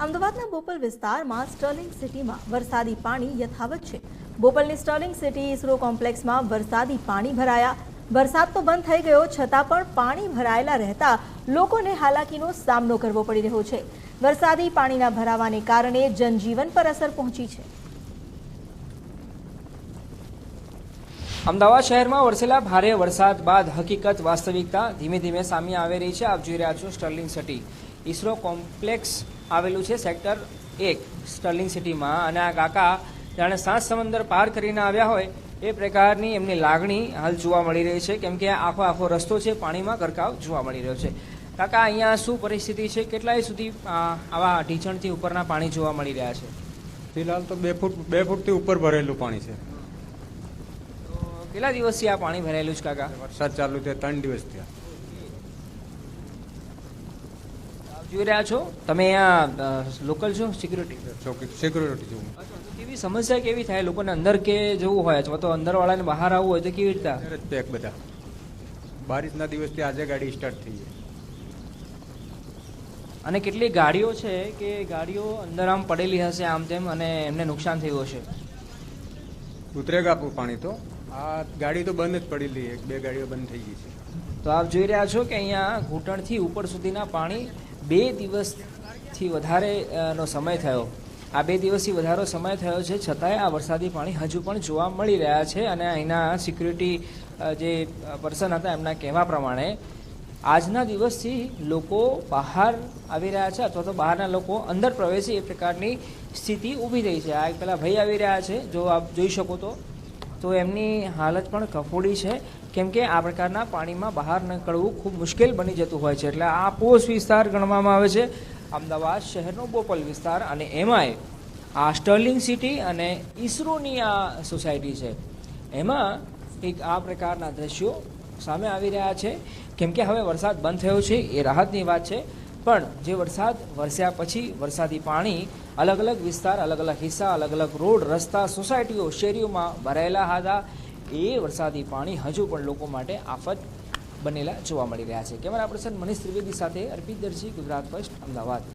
અમદાવાદના બોપલ વિસ્તારમાં સ્ટર્લિંગ સિટીમાં વરસાદી પાણી યથાવત છે। બોપલની સ્ટર્લિંગ સિટી ઇસરો કોમ્પ્લેક્સમાં વરસાદી પાણી ભરાયા। વરસાદ તો બંધ થઈ ગયો છતાં પણ પાણી ભરાયેલા રહેતા લોકોને હાલાકીનો સામનો કરવો પડી રહ્યો છે। વરસાદી પાણીના ભરાવાને કારણે જનજીવન પર અસર પહોંચી છે। અમદાવાદ શહેરમાં વરસેલા ભારે વરસાદ બાદ હકીકત વાસ્તવિકતા ધીમે ધીમે સામે આવી રહી છે। આપ જોઈ રહ્યા છો સ્ટર્લિંગ સિટી ઇસરો કોમ્પ્લેક્સ આવેલું છે સેક્ટર 1 સ્ટર્લિંગ સિટીમાં, અને આ કાકા જાણે સાત સમંદર પાર કરીને આવ્યા હોય એ પ્રકારની એમની લાગણી હાલ જોવા મળી રહી છે, કેમ કે આખો રસ્તો છે પાણીમાં ગરકાવ જોવા મળી રહ્યો છે। કાકા, અહીંયા શું પરિસ્થિતિ છે? કેટલાય સુધી આવા ઢીંચણથી ઉપરના પાણી જોવા મળી રહ્યા છે? ફિલહાલ તો 2 ફૂટથી ઉપર ભરેલું પાણી છે। કેટલા દિવસથી આ પાણી ભરાયેલું છે કાકા? વરસાદ ચાલુ થયા 3 દિવસ થયા। જોઈ રહ્યા છો તમે, અહીંયા લોકલ છો? સિક્યુરિટી છું। કેવી સમસ્યા કેવી થાય લોકોને અંદર કે જવું હોય અથવા તો અંદર વાળાને બહાર આવવું હોય તો કેવી રીતે? પેક બધા બારિશના દિવસથી આજે ગાડી સ્ટાર્ટ થઈ છે। અને કેટલી ગાડીઓ છે કે ગાડીઓ અંદર આમ પડેલી હશે આમ તેમ અને એમને નુકસાન થયું હશે? ઉતરેગા પાણી તો આ ગાડી તો બંધ જ પડેલી, 1-2 ગાડીઓ બંધ થઈ ગઈ છે। તો આપ જોઈ રહ્યા છો કે અહીંયા ઘૂંટણથી ઉપર સુધીના પાણી 2 દિવસથી વધારેનો સમય થયો। આ 2 દિવસથી વધારે સમય થયો છે છતાંય આ વરસાદી પાણી હજુ પણ જોવા મળી રહ્યા છે। અને અહીંના સિક્યુરિટી જે પર્સન હતા એમના કહેવા પ્રમાણે આજના દિવસથી લોકો બહાર આવી રહ્યા છે અથવા તો બહારના લોકો અંદર પ્રવેશે એ પ્રકારની સ્થિતિ ઊભી થઈ છે। આ એક પેલા ભાઈ આવી રહ્યા છે, જો આપ જોઈ શકો તો એમની હાલત પણ કફોડી છે, કેમ કે આ પ્રકારના પાણીમાં બહાર નીકળવું ખૂબ મુશ્કેલ બની જતું હોય છે। એટલે આ પોશ વિસ્તાર ગણવામાં આવે છે અમદાવાદ શહેરનો બોપલ વિસ્તાર, અને એમાંય આ સ્ટર્લિંગ સિટી અને ઇસરોની આ સોસાયટી છે, એમાં એક આ પ્રકારના દ્રશ્યો સામે આવી રહ્યા છે। કેમ કે હવે વરસાદ બંધ થયો છે એ રાહતની વાત છે, પણ જે વરસાદ વરસ્યા પછી વરસાદી પાણી અલગ અલગ વિસ્તાર, અલગ અલગ હિસ્સા, અલગ અલગ રોડ, રસ્તા, સોસાયટીઓ, શેરીઓમાં ભરાયેલા હતા। એ વરસાદી પાણી હજુ પણ લોકો માટે આફત બનેલા જોવા મળી રહ્યા છે। કેમેરા પર્સન મનીષ ત્રિવેદી સાથે અર્પિત દરજી, ગુજરાત ફર્સ્ટ, અમદાવાદ।